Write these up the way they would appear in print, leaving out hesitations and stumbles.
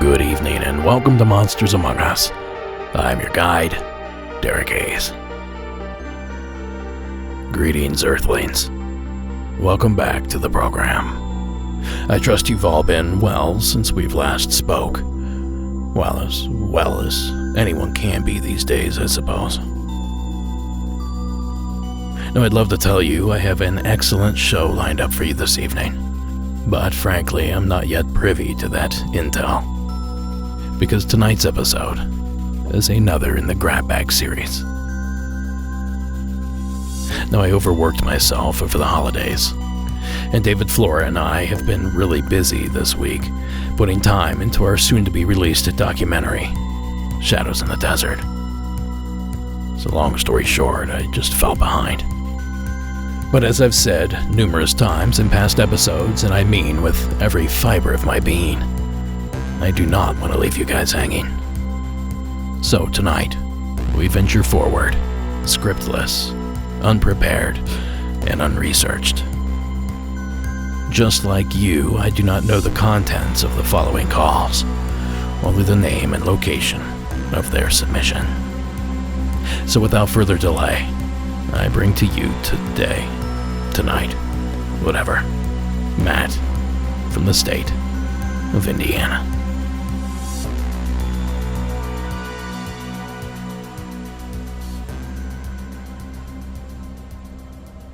Good evening and welcome to Monsters Among Us. I'm your guide, Derek Hayes. Greetings, Earthlings. Welcome back to the program. I trust you've all been well since we've last spoke. Well as anyone can be these days, I suppose. Now, I'd love to tell you I have an excellent show lined up for you this evening, but frankly, I'm not yet privy to that intel. Because tonight's episode is another in the Grab Bag series. Now, I overworked myself over the holidays, and David Flora and I have been really busy this week, putting time into our soon-to-be-released documentary, Shadows in the Desert. So long story short, I just fell behind. But as I've said numerous times in past episodes, and I mean with every fiber of my being, I do not want to leave you guys hanging. So tonight, we venture forward, scriptless, unprepared, and unresearched. Just like you, I do not know the contents of the following calls, only the name and location of their submission. So without further delay, I bring to you tonight, whatever, Matt, from the state of Indiana.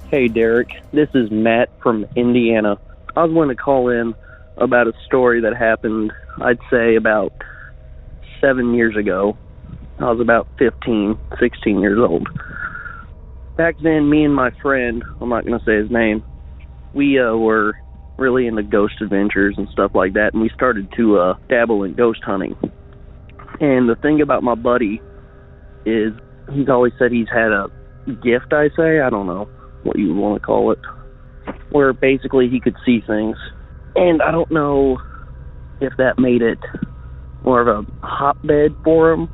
Hey Derek, this is Matt from Indiana. I was going to call in about a story that happened, I'd say about 7 years ago. I was about 15, 16 years old. Back then, me and my friend, I'm not going to say his name, we were really into ghost adventures and stuff like that, and we started to dabble in ghost hunting. And the thing about my buddy is he's always said he's had a gift, I don't know what you want to call it, where basically he could see things. And I don't know if that made it more of a hotbed for him,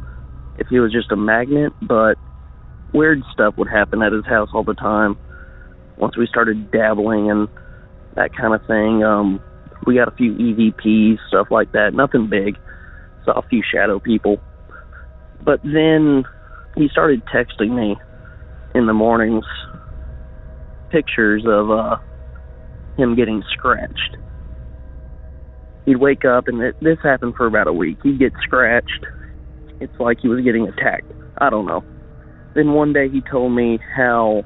if he was just a magnet, but weird stuff would happen at his house all the time once we started dabbling and that kind of thing. We got a few EVPs, stuff like that, nothing big, saw a few shadow people. But then he started texting me in the mornings pictures of him getting scratched. He'd wake up, and this happened for about a week. He'd get scratched. It's like he was getting attacked. I don't know. Then one day he told me how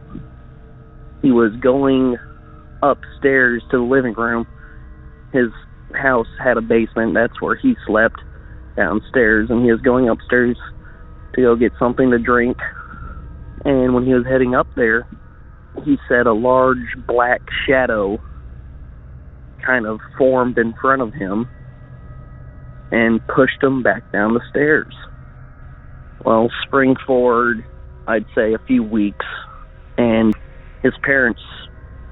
he was going upstairs to the living room. His house had a basement. That's where he slept, downstairs, and he was going upstairs to go get something to drink. And when he was heading up there, he said a large black shadow kind of formed in front of him and pushed him back down the stairs. Well, spring forward, I'd say a few weeks, and his parents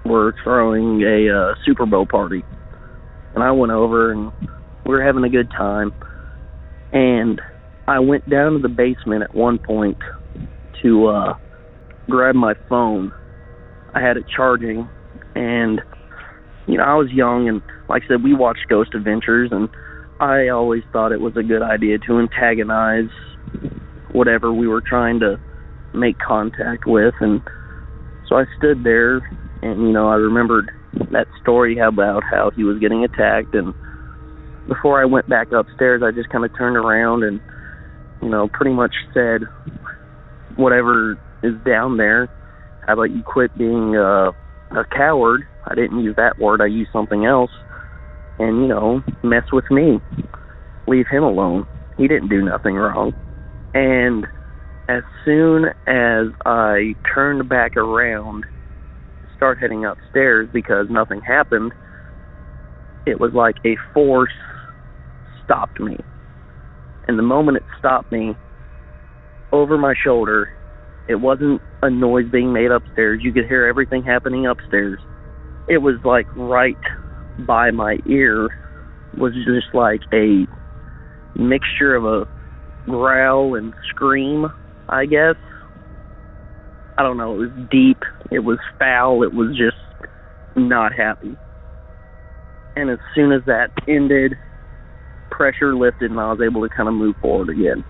were throwing a Super Bowl party. And I went over, and we were having a good time. And I went down to the basement at one point to grab my phone. I had it charging, and, I was young, and like I said, we watched Ghost Adventures, and I always thought it was a good idea to antagonize whatever we were trying to make contact with. And so I stood there, and, I remembered that story about how he was getting attacked, and before I went back upstairs, I just kind of turned around and, pretty much said, whatever is down there, how about you quit being a coward? I didn't use that word. I used something else. And, mess with me. Leave him alone. He didn't do nothing wrong. And as soon as I turned back around, start heading upstairs because nothing happened, it was like a force stopped me. And the moment it stopped me, over my shoulder, it wasn't a noise being made upstairs. You could hear everything happening upstairs. It was like right by my ear was just like a mixture of a growl and scream, I guess. I don't know, it was deep, it was foul, it was just not happy. And as soon as that ended, pressure lifted and I was able to kind of move forward again.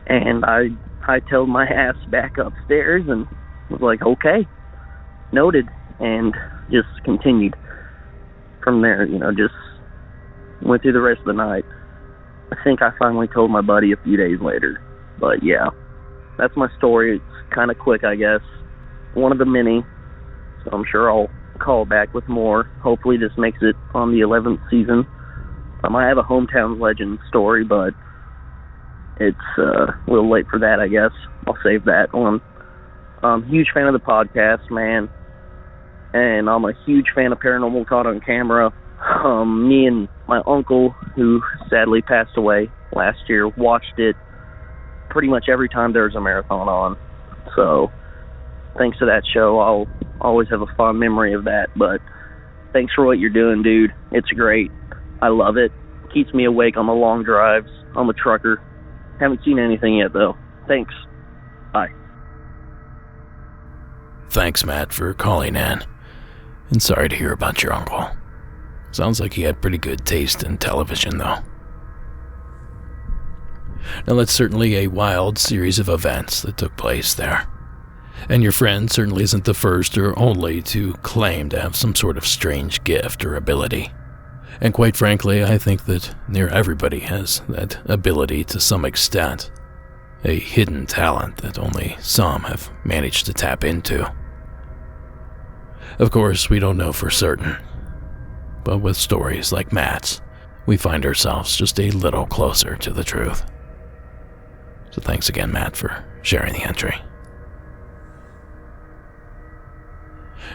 And I hightailed my ass back upstairs and was like, okay, noted, and just continued from there, just went through the rest of the night. I think I finally told my buddy a few days later. But yeah, that's my story. It's kind of quick, I guess. One of the many, so I'm sure I'll call back with more. Hopefully this makes it on the 11th season. I have a hometown legend story, but it's a little late for that, I guess. I'll save that one. Huge fan of the podcast, man. And I'm a huge fan of Paranormal Caught on Camera. Me and my uncle, who sadly passed away last year, watched it pretty much every time there's a marathon on. So thanks to that show, I'll always have a fond memory of that. But thanks for what you're doing, dude. It's great. I love it. Keeps me awake on the long drives. I'm a trucker. Haven't seen anything yet, though. Thanks. Bye. Thanks, Matt, for calling in. And sorry to hear about your uncle. Sounds like he had pretty good taste in television, though. Now, that's certainly a wild series of events that took place there. And your friend certainly isn't the first or only to claim to have some sort of strange gift or ability. And quite frankly, I think that near everybody has that ability to some extent. A hidden talent that only some have managed to tap into. Of course, we don't know for certain. But with stories like Matt's, we find ourselves just a little closer to the truth. So thanks again, Matt, for sharing the entry.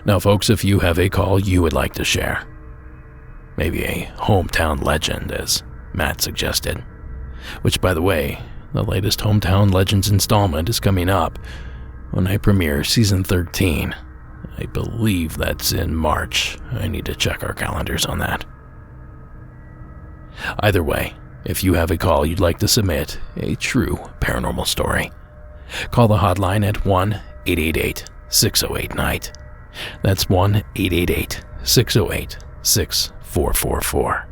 Now, folks, if you have a call you would like to share, maybe a hometown legend, as Matt suggested, which, by the way, the latest Hometown Legends installment is coming up when I premiere Season 13. I believe that's in March. I need to check our calendars on that. Either way, if you have a call you'd like to submit a true paranormal story, call the hotline at 1-888-608-NIGHT. That's 1-888-608-6444.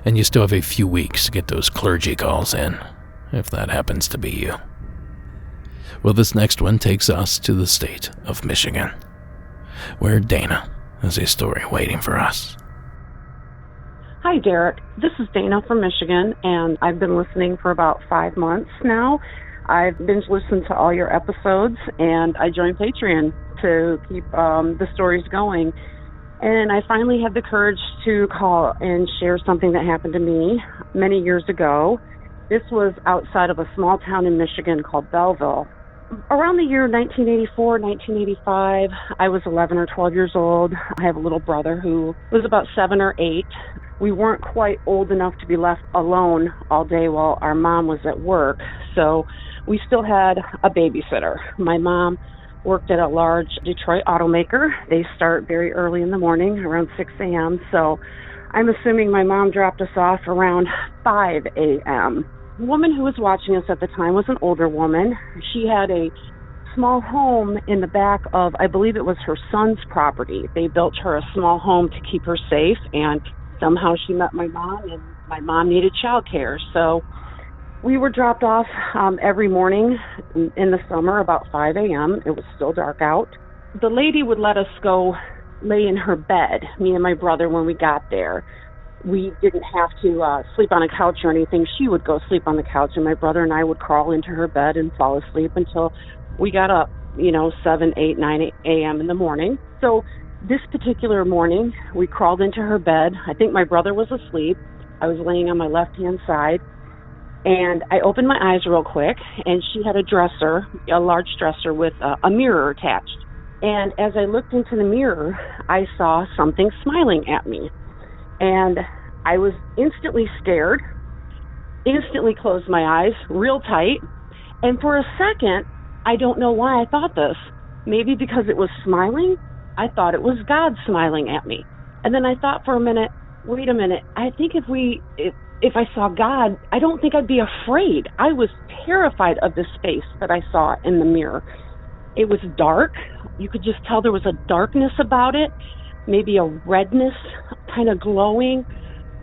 And you still have a few weeks to get those clergy calls in, if that happens to be you. Well, this next one takes us to the state of Michigan, where Dana has a story waiting for us. Hi, Derek. This is Dana from Michigan, and I've been listening for about 5 months now. I've binge listened to all your episodes, and I joined Patreon to keep the stories going. And I finally had the courage to call and share something that happened to me many years ago. This was outside of a small town in Michigan called Belleville. Around the year 1984, 1985, I was 11 or 12 years old. I have a little brother who was about 7 or 8. We weren't quite old enough to be left alone all day while our mom was at work, so we still had a babysitter. My mom worked at a large Detroit automaker. They start very early in the morning, around 6 a.m., so I'm assuming my mom dropped us off around 5 a.m. The woman who was watching us at the time was an older woman. She had a small home in the back of, I believe it was her son's property. They built her a small home to keep her safe, and somehow she met my mom, and my mom needed childcare. So we were dropped off every morning in the summer about 5 a.m. It was still dark out. The lady would let us go lay in her bed, me and my brother, when we got there. We didn't have to sleep on a couch or anything. She would go sleep on the couch, and my brother and I would crawl into her bed and fall asleep until we got up, 7, 8, 9 a.m. in the morning. So This particular morning, we crawled into her bed. I think my brother was asleep. I was laying on my left-hand side, and I opened my eyes real quick, and she had a dresser, a large dresser with a mirror attached. And as I looked into the mirror, I saw something smiling at me. And I was instantly scared, instantly closed my eyes real tight. And for a second, I don't know why I thought this. Maybe because it was smiling, I thought it was God smiling at me. And then I thought for a minute, wait a minute, I think if I saw God, I don't think I'd be afraid. I was terrified of the space that I saw in the mirror. It was dark. You could just tell there was a darkness about it, maybe a redness kind of glowing.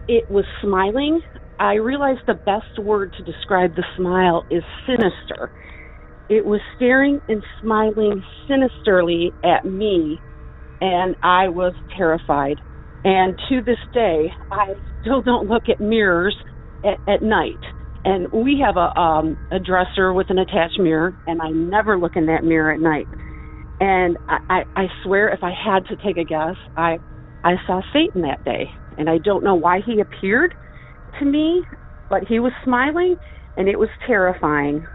It was smiling. I realized the best word to describe the smile is sinister. It was staring and smiling sinisterly at me, and I was terrified. And to this day, I still don't look at mirrors at night. And we have a dresser with an attached mirror, and I never look in that mirror at night. And I swear, if I had to take a guess, I saw Satan that day. And I don't know why he appeared to me, but he was smiling, and it was terrifying.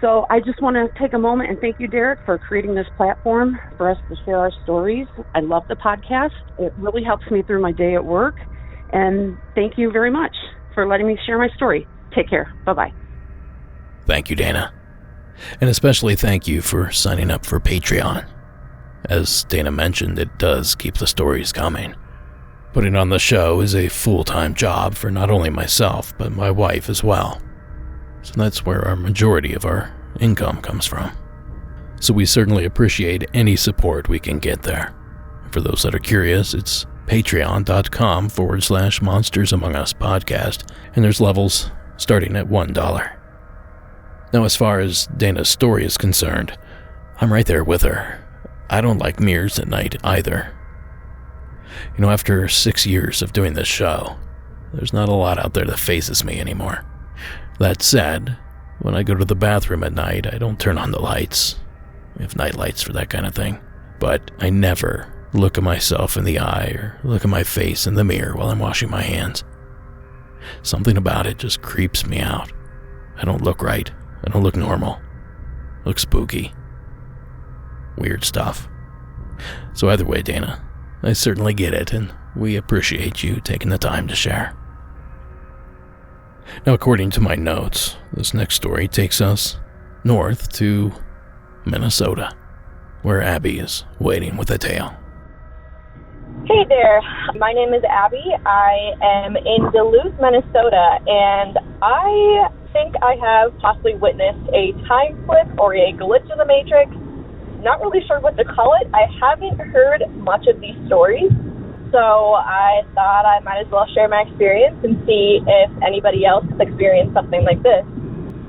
So I just want to take a moment and thank you, Derek, for creating this platform for us to share our stories. I love the podcast. It really helps me through my day at work. And thank you very much for letting me share my story. Take care. Bye-bye. Thank you, Dana. And especially thank you for signing up for Patreon. As Dana mentioned, it does keep the stories coming. Putting on the show is a full-time job for not only myself, but my wife as well. So that's where our majority of our income comes from. So we certainly appreciate any support we can get there. For those that are curious, it's patreon.com/Monsters Among Us podcast, and there's levels starting at $1. Now, as far as Dana's story is concerned, I'm right there with her. I don't like mirrors at night either. You know, after 6 years of doing this show, there's not a lot out there that faces me anymore. That said, when I go to the bathroom at night, I don't turn on the lights. We have night lights for that kind of thing. But I never look at myself in the eye or look at my face in the mirror while I'm washing my hands. Something about it just creeps me out. I don't look right. I don't look normal. I look spooky. Weird stuff. So either way, Dana, I certainly get it, and we appreciate you taking the time to share. Now, according to my notes, this next story takes us north to Minnesota, where Abby is waiting with a tale. Hey there, my name is Abby. I am in Duluth, Minnesota, and I think I have possibly witnessed a time slip or a glitch in the Matrix. Not really sure what to call it. I haven't heard much of these stories, so I thought I might as well share my experience and see if anybody else has experienced something like this.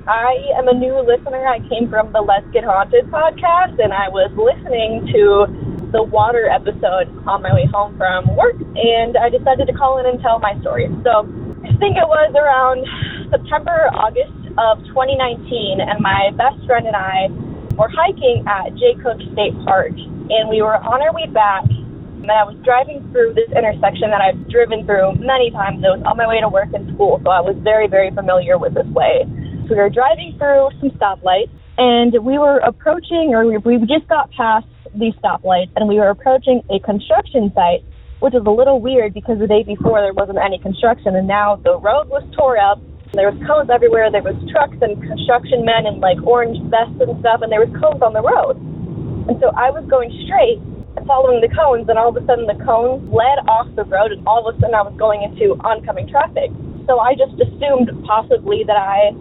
I am a new listener. I came from the Let's Get Haunted podcast, and I was listening to the water episode on my way home from work, and I decided to call in and tell my story. So I think it was around September, August of 2019, and my best friend and I were hiking at Jay Cook State Park, and we were on our way back. And I was driving through this intersection that I've driven through many times. It was on my way to work and school, so I was very, very familiar with this way. So we were driving through some stoplights, and we were approaching, or we just got past these stoplights, and we were approaching a construction site, which is a little weird because the day before there wasn't any construction, and now the road was tore up. There was cones everywhere. There was trucks and construction men in like orange vests and stuff, and there was cones on the road. And so I was going straight, following the cones, and all of a sudden the cones led off the road, and all of a sudden I was going into oncoming traffic. So I just assumed possibly that I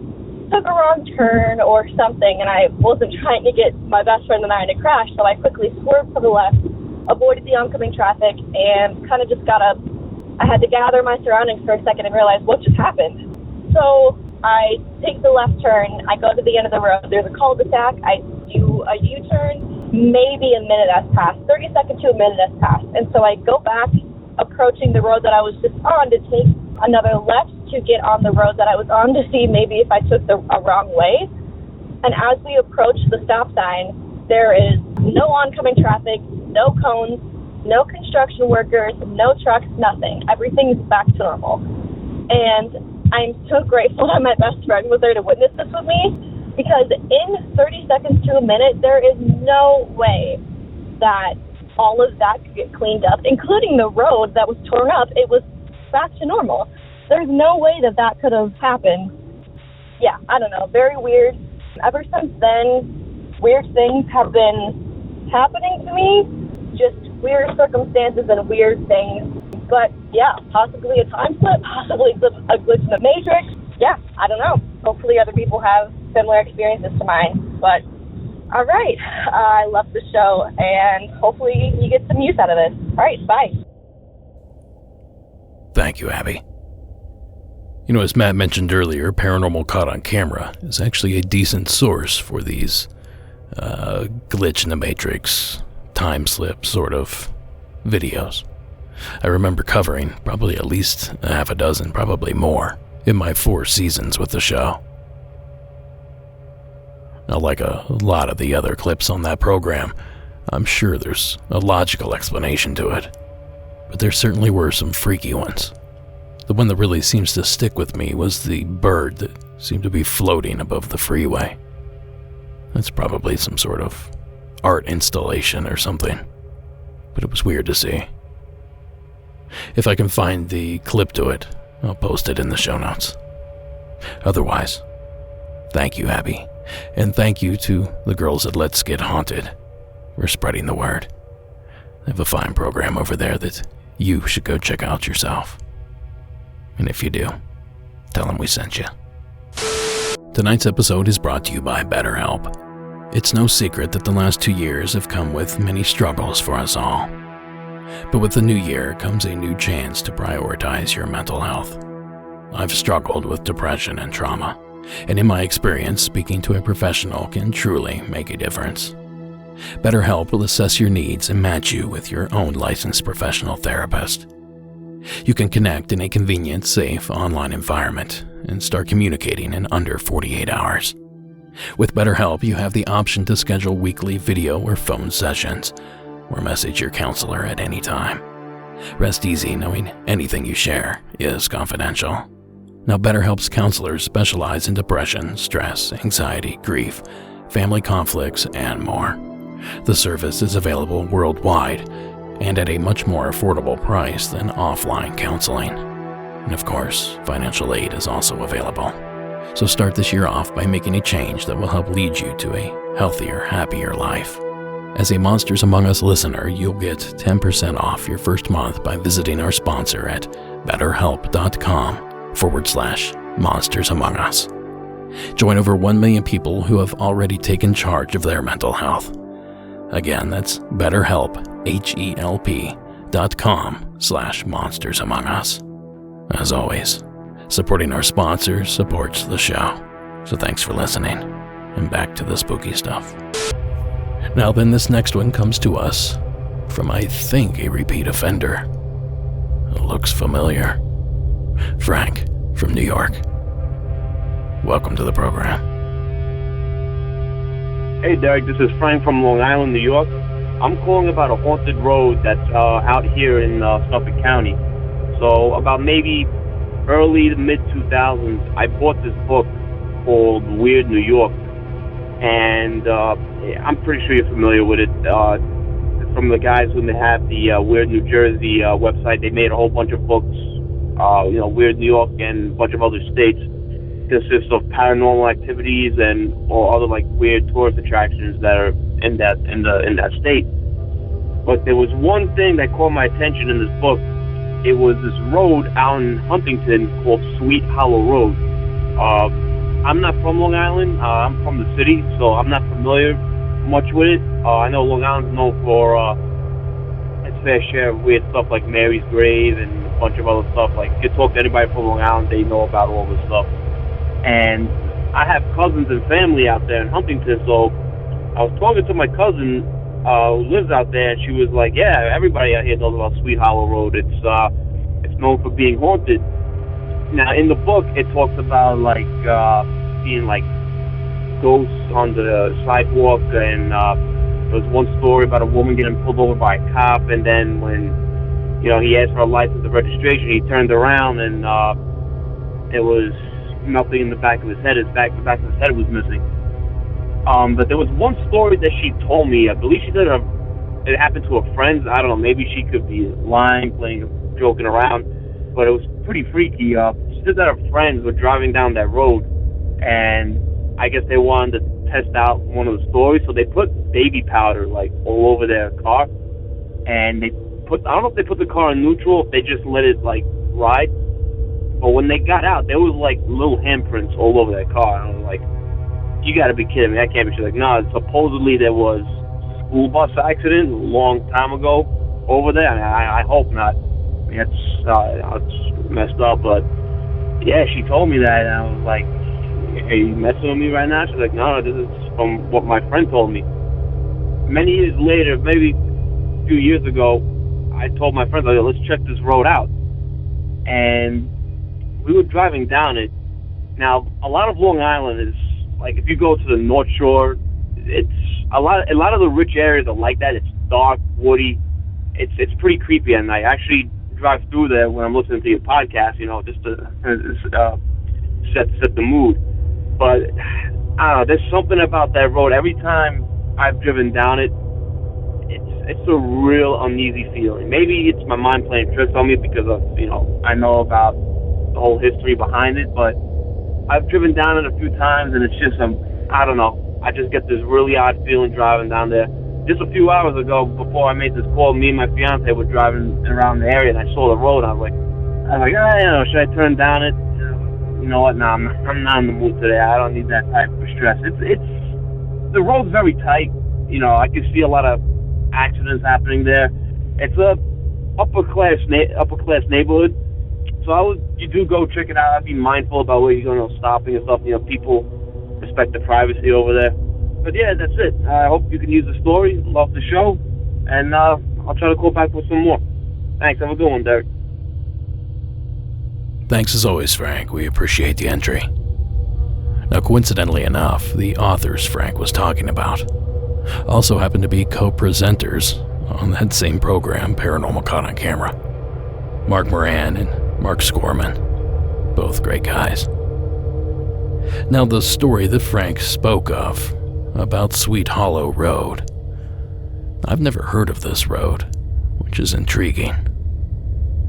took a wrong turn or something, and I wasn't trying to get my best friend and I in a crash, so I quickly swerved to the left, avoided the oncoming traffic, and kind of just I had to gather my surroundings for a second and realize what just happened. So I take the left turn, I go to the end of the road, there's a cul-de-sac, I do a U-turn, maybe a minute has passed, 30 seconds to a minute has passed, and so I go back approaching the road that I was just on to take another left to get on the road that I was on to see maybe if I took a wrong way. And as we approach the stop sign, there is no oncoming traffic, no cones, no construction workers, no trucks, nothing. Everything is back to normal. And I'm so grateful that my best friend was there to witness this with me, because in 30 seconds to a minute, there is no way that all of that could get cleaned up, including the road that was torn up. It was back to normal. There's no way that that could have happened. Yeah, I don't know, very weird. Ever since then, weird things have been happening to me, just weird circumstances and weird things. But yeah, possibly a time slip, possibly a glitch in the matrix. Yeah, I don't know. Hopefully other people have similar experiences to mine. But all right, I love the show, and hopefully you get some use out of this. All right, bye. Thank you, Abby. You know, as Matt mentioned earlier, Paranormal Caught on Camera is actually a decent source for these glitch in the matrix, time slip sort of videos. I remember covering probably at least a half a dozen, probably more, in my 4 seasons with the show. Now, like a lot of the other clips on that program, I'm sure there's a logical explanation to it, but there certainly were some freaky ones. The one that really seems to stick with me was the bird that seemed to be floating above the freeway. That's probably some sort of art installation or something, but it was weird to see. If I can find the clip to it, I'll post it in the show notes. Otherwise, thank you, Abby, and thank you to the girls at Let's Get Haunted for spreading the word. They have a fine program over there that you should go check out yourself. And if you do, tell them we sent you. Tonight's episode is brought to you by BetterHelp. It's no secret that the last 2 years have come with many struggles for us all. But with the new year comes a new chance to prioritize your mental health. I've struggled with depression and trauma, and in my experience, speaking to a professional can truly make a difference. BetterHelp will assess your needs and match you with your own licensed professional therapist. You can connect in a convenient, safe online environment and start communicating in under 48 hours. With BetterHelp, you have the option to schedule weekly video or phone sessions, or message your counselor at any time. Rest easy knowing anything you share is confidential. Now, BetterHelp's counselors specialize in depression, stress, anxiety, grief, family conflicts, and more. The service is available worldwide and at a much more affordable price than offline counseling. And of course, financial aid is also available. So start this year off by making a change that will help lead you to a healthier, happier life. As a Monsters Among Us listener, you'll get 10% off your first month by visiting our sponsor at betterhelp.com/Monsters Among Us. Join over 1 million people who have already taken charge of their mental health. Again, that's BetterHelp, HELP.com/Monsters Among Us. As always, supporting our sponsors supports the show. So thanks for listening, and back to the spooky stuff. Now then, this next one comes to us from, I think, a repeat offender. It looks familiar. Frank from New York. Welcome to the program. Hey Derek, this is Frank from Long Island, New York. I'm calling about a haunted road that's out here in Suffolk County. So about maybe early to mid-2000s, I bought this book called Weird New York. And I'm pretty sure you're familiar with it. From the guys who have the Weird New Jersey website, they made a whole bunch of books, Weird New York and a bunch of other states. Consists of paranormal activities and or other like weird tourist attractions that are in that state. But there was one thing that caught my attention in this book. It was this road out in Huntington called Sweet Hollow Road. I'm not from Long Island. I'm from the city, so I'm not familiar much with it. I know Long Island's known for its fair share of weird stuff like Mary's Grave and a bunch of other stuff. Like, you talk to anybody from Long Island, they know about all this stuff. And I have cousins and family out there in Huntington, so I was talking to my cousin who lives out there, and she was like, yeah, everybody out here knows about Sweet Hollow Road. It's known for being haunted. Now, in the book, it talks about, like, seeing, like, ghosts on the sidewalk and There was one story about a woman getting pulled over by a cop, and then when, he asked for a license and registration, he turned around and it was nothing in the back of his head. The back of his head was missing. But there was one story that she told me. I believe she said it happened to her friends. I don't know. Maybe she could be lying, joking around. But it was pretty freaky. She said that her friends were driving down that road, and I guess they wanted to test out one of the stories, so they put baby powder all over their car, and I don't know if they put the car in neutral, if they just let it ride. But when they got out, there was little handprints all over their car. And I was like, you got to be kidding me! That can't be true. No, supposedly there was a school bus accident a long time ago over there. I hope not. It's messed up, but yeah, she told me that, and I was like, are you messing with me right now? She's like, no, this is from what my friend told me. Many years later, maybe a few years ago, I told my friends, let's check this road out. And we were driving down it. Now, a lot of Long Island is, if you go to the North Shore, it's a lot of the rich areas are like that. It's dark, woody. It's pretty creepy at night. I actually drive through there when I'm listening to your podcast, just to set the mood. But I don't know, there's something about that road. Every time I've driven down it, it's a real uneasy feeling. Maybe it's my mind playing tricks on me because of, I know about the whole history behind it, but I've driven down it a few times, and it's just, I don't know, I just get this really odd feeling driving down there. Just a few hours ago, before I made this call, me and my fiance were driving around the area, and I saw the road, and I was like, should I turn down it? You know what? No, I'm not in the mood today. I don't need that type of stress. It's the road's very tight. I can see a lot of accidents happening there. It's a upper class neighborhood, so you do go check it out. I'd be mindful about where you're going, stopping and stuff. People respect the privacy over there. But yeah, that's it. I hope you can use the story. Love the show, and I'll try to call back with some more. Thanks. Have a good one, Derek. Thanks as always, Frank. We appreciate the entry. Now, coincidentally enough, the authors Frank was talking about also happen to be co-presenters on that same program, Paranormal Caught on Camera. Mark Moran and Mark Scorman. Both great guys. Now, the story that Frank spoke of about Sweet Hollow Road. I've never heard of this road, which is intriguing.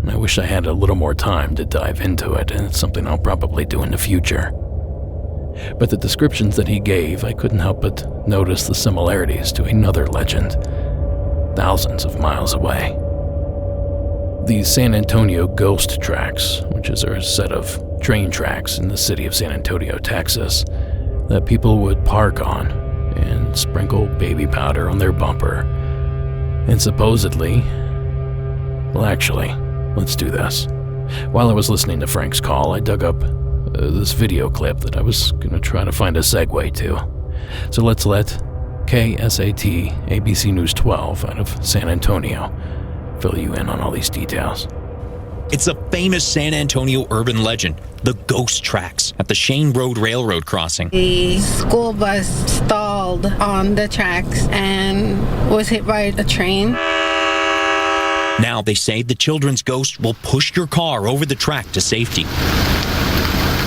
And I wish I had a little more time to dive into it, and it's something I'll probably do in the future. But the descriptions that he gave, I couldn't help but notice the similarities to another legend, thousands of miles away. The San Antonio Ghost Tracks, which is a set of train tracks in the city of San Antonio, Texas, that people would park on and sprinkle baby powder on their bumper. And supposedly, well, actually, let's do this. While I was listening to Frank's call, I dug up this video clip that I was going to try to find a segue to. So let's let KSAT ABC News 12 out of San Antonio fill you in on all these details. It's a famous San Antonio urban legend, the ghost tracks at the Shane Road Railroad crossing. The school bus stalled on the tracks and was hit by a train. Now they say the children's ghost will push your car over the track to safety.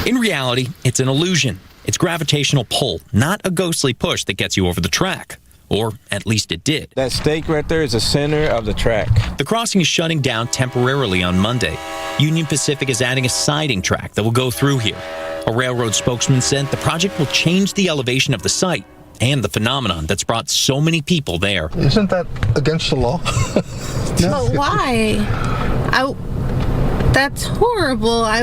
In reality, it's an illusion. It's gravitational pull, not a ghostly push that gets you over the track. Or at least it did. That stake right there is the center of the track. The crossing is shutting down temporarily on Monday. Union Pacific is adding a siding track that will go through here. A railroad spokesman said the project will change the elevation of the site and the phenomenon that's brought so many people there. Isn't that against the law? But why? That's horrible. I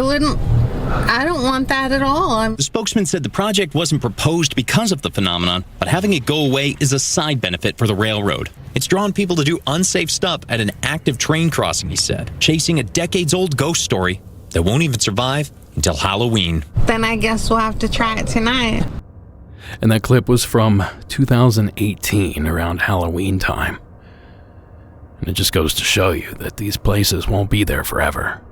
don't want that at all. The spokesman said the project wasn't proposed because of the phenomenon, but having it go away is a side benefit for the railroad. It's drawn people to do unsafe stuff at an active train crossing, he said, chasing a decades-old ghost story that won't even survive until Halloween. Then I guess we'll have to try it tonight. And that clip was from 2018, around Halloween time. And it just goes to show you that these places won't be there forever.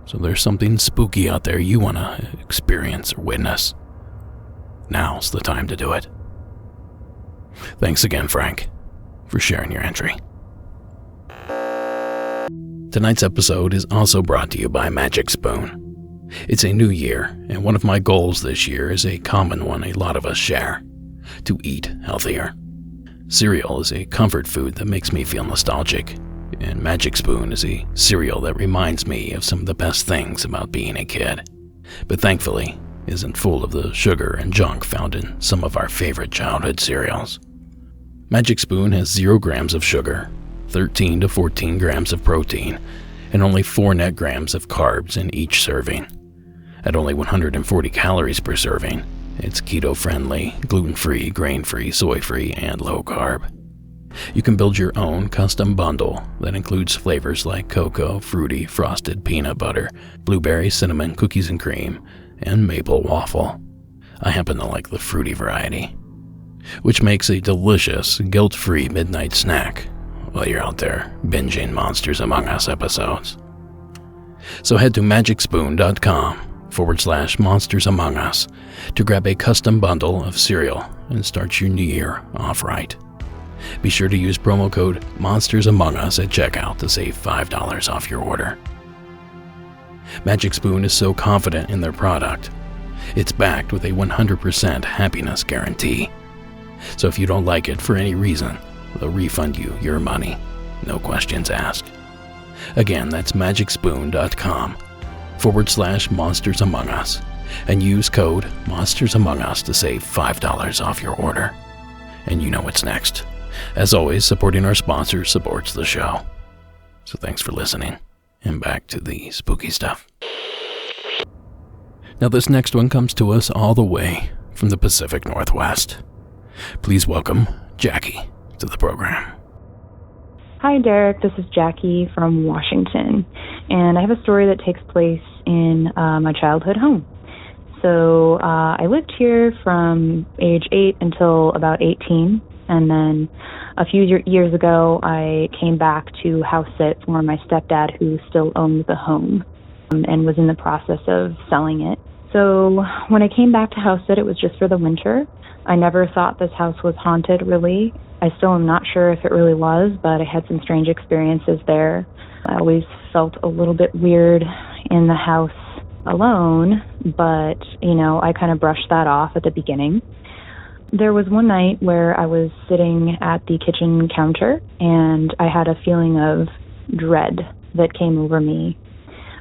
So there's something spooky out there you want to experience or witness. Now's the time to do it. Thanks again, Frank, for sharing your entry. Tonight's episode is also brought to you by Magic Spoon. It's a new year, and one of my goals this year is a common one a lot of us share: to eat healthier. Cereal is a comfort food that makes me feel nostalgic, and Magic Spoon is a cereal that reminds me of some of the best things about being a kid, but thankfully isn't full of the sugar and junk found in some of our favorite childhood cereals. Magic Spoon has 0 grams of sugar, 13 to 14 grams of protein, and only 4 net grams of carbs in each serving. At only 140 calories per serving, it's keto-friendly, gluten-free, grain-free, soy-free, and low-carb. You can build your own custom bundle that includes flavors like cocoa, fruity, frosted peanut butter, blueberry, cinnamon, cookies and cream, and maple waffle. I happen to like the fruity variety, which makes a delicious, guilt-free midnight snack while you're out there binging Monsters Among Us episodes. So head to magicspoon.com/Monsters Among Us to grab a custom bundle of cereal and start your new year off right. Be sure to use promo code Monsters Among Us at checkout to save $5 off your order. Magic Spoon is so confident in their product, it's backed with a 100% happiness guarantee. So if you don't like it for any reason, they'll refund you your money, no questions asked. Again, that's magicspoon.com/Monsters Among Us and use code Monsters Among Us to save $5 off your order. And you know what's next. As always, supporting our sponsors supports the show. So thanks for listening, and back to the spooky stuff. Now this next one comes to us all the way from the Pacific Northwest. Please welcome Jackie to the program. Hi, Derek. This is Jackie from Washington, and I have a story that takes place in my childhood home. So I lived here from age 8 until about 18, and then a few years ago I came back to house sit for my stepdad, who still owned the home and was in the process of selling it. So when I came back to house sit, it was just for the winter. I never thought this house was haunted, really. I still am not sure if it really was, but I had some strange experiences there. I always felt a little bit weird in the house alone, but, I kind of brushed that off at the beginning. There was one night where I was sitting at the kitchen counter, and I had a feeling of dread that came over me,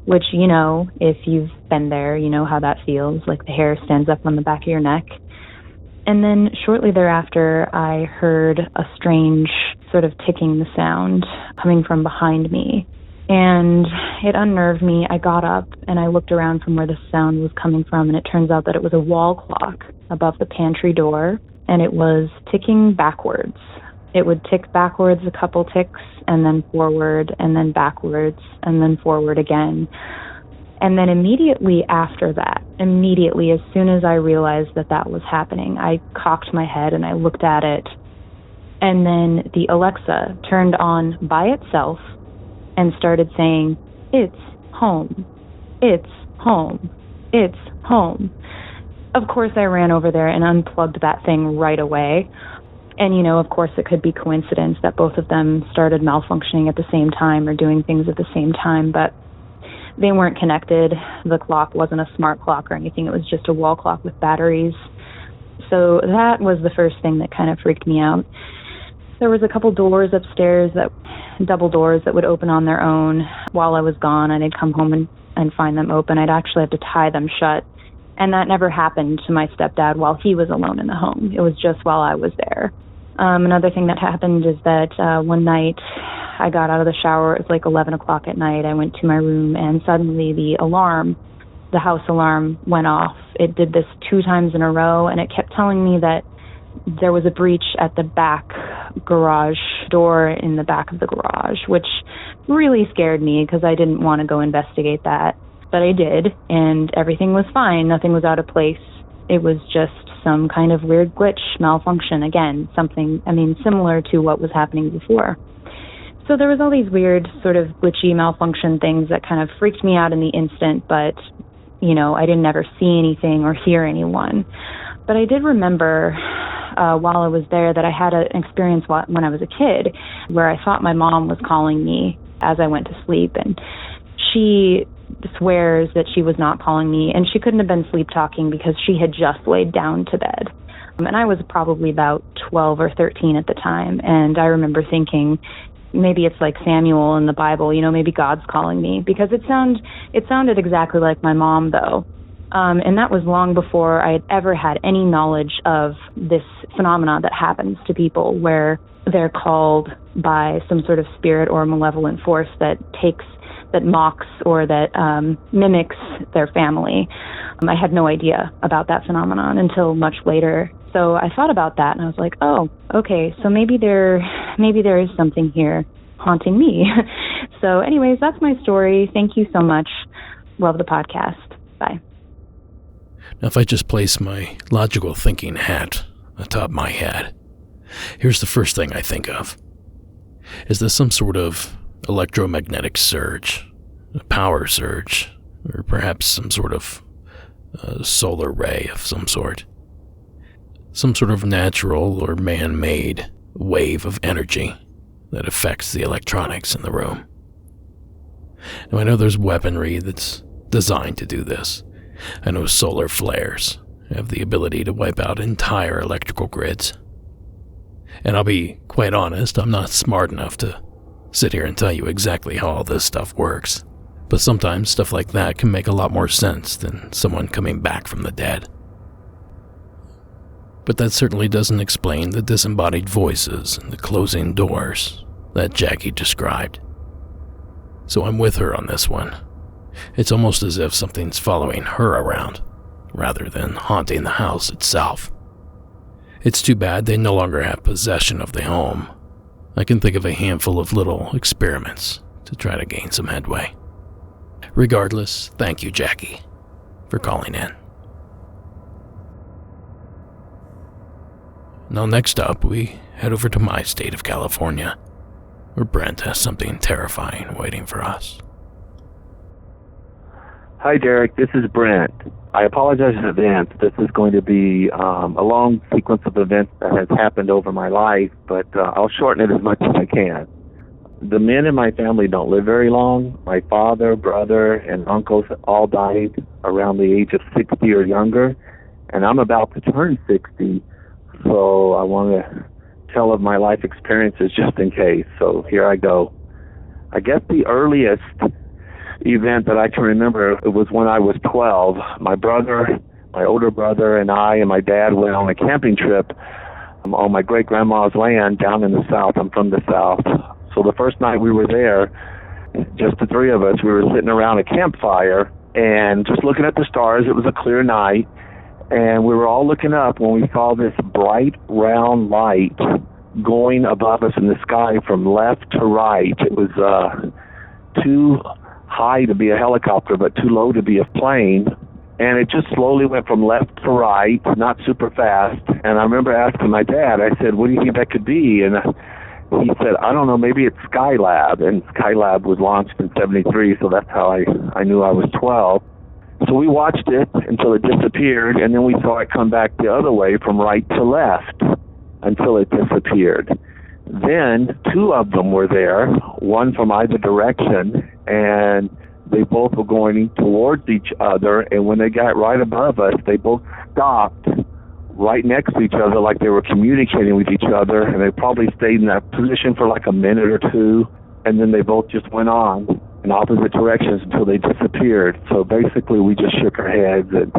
which, if you've been there, you know how that feels, like the hair stands up on the back of your neck. And then shortly thereafter, I heard a strange sort of ticking sound coming from behind me, and it unnerved me. I got up and I looked around from where the sound was coming from, and it turns out that it was a wall clock above the pantry door, and it was ticking backwards. It would tick backwards a couple ticks, and then forward, and then backwards, and then forward again. And then immediately after that, as soon as I realized that was happening, I cocked my head and I looked at it, and then the Alexa turned on by itself and started saying, "It's home, it's home, it's home." Of course, I ran over there and unplugged that thing right away. And, of course, it could be coincidence that both of them started malfunctioning at the same time or doing things at the same time, but they weren't connected. The clock wasn't a smart clock or anything. It was just a wall clock with batteries. So that was the first thing that kind of freaked me out. There was a couple doors upstairs, double doors that would open on their own while I was gone, and I'd come home and find them open. I'd actually have to tie them shut. And that never happened to my stepdad while he was alone in the home. It was just while I was there. Another thing that happened is that one night I got out of the shower. It was like 11 o'clock at night. I went to my room, and suddenly the house alarm went off. It did this 2 times in a row, and it kept telling me that there was a breach at the back garage door in the back of the garage, which really scared me because I didn't want to go investigate that. But I did, and everything was fine. Nothing was out of place. It was just some kind of weird glitch, malfunction. Again, something, similar to what was happening before. So there was all these weird sort of glitchy malfunction things that kind of freaked me out in the instant, but, I didn't ever see anything or hear anyone. But I did remember while I was there that I had an experience when I was a kid where I thought my mom was calling me as I went to sleep, and she swears that she was not calling me, and she couldn't have been sleep talking because she had just laid down to bed. And I was probably about 12 or 13 at the time, and I remember thinking, maybe it's like Samuel in the Bible, maybe God's calling me, because it sounded exactly like my mom, though. And that was long before I had ever had any knowledge of this phenomena that happens to people where they're called by some sort of spirit or malevolent force that mocks or that mimics their family. I had no idea about that phenomenon until much later. So I thought about that, and I was like, oh, okay, so maybe there is something here haunting me. So anyways, that's my story. Thank you so much. Love the podcast. Bye. Now, if I just place my logical thinking hat atop my head, here's the first thing I think of. Is this some sort of electromagnetic surge, a power surge, or perhaps some sort of solar ray of some sort? Some sort of natural or man-made wave of energy that affects the electronics in the room. Now, I know there's weaponry that's designed to do this. I know solar flares have the ability to wipe out entire electrical grids. And I'll be quite honest, I'm not smart enough to sit here and tell you exactly how all this stuff works. But sometimes stuff like that can make a lot more sense than someone coming back from the dead. But that certainly doesn't explain the disembodied voices and the closing doors that Jackie described. So I'm with her on this one. It's almost as if something's following her around, rather than haunting the house itself. It's too bad they no longer have possession of the home. I can think of a handful of little experiments to try to gain some headway. Regardless, thank you, Jackie, for calling in. Now, next up, we head over to my state of California, where Brent has something terrifying waiting for us. Hi, Derek. This is Brent. I apologize in advance. This is going to be a long sequence of events that has happened over my life, but I'll shorten it as much as I can. The men in my family don't live very long. My father, brother, and uncles all died around the age of 60 or younger, and I'm about to turn 60, so I want to tell of my life experiences just in case. So here I go. I guess the earliest event that I can remember, it was when I was 12. My brother, my older brother, and I and my dad went on a camping trip on my great-grandma's land down in the South. I'm from the South. So the first night we were there, just the three of us, we were sitting around a campfire and just looking at the stars. It was a clear night, and we were all looking up when we saw this bright, round light going above us in the sky from left to right. It was too high to be a helicopter, but too low to be a plane. And it just slowly went from left to right, not super fast. And I remember asking my dad, I said, what do you think that could be? And he said, I don't know, maybe it's Skylab. And Skylab was launched in 73, so that's how I knew I was 12. So we watched it until it disappeared, and then we saw it come back the other way from right to left until it disappeared. Then two of them were there, one from either direction, and they both were going towards each other, and when they got right above us, they both stopped right next to each other like they were communicating with each other, and they probably stayed in that position for like a minute or two, and then they both just went on in opposite directions until they disappeared. So basically we just shook our heads, and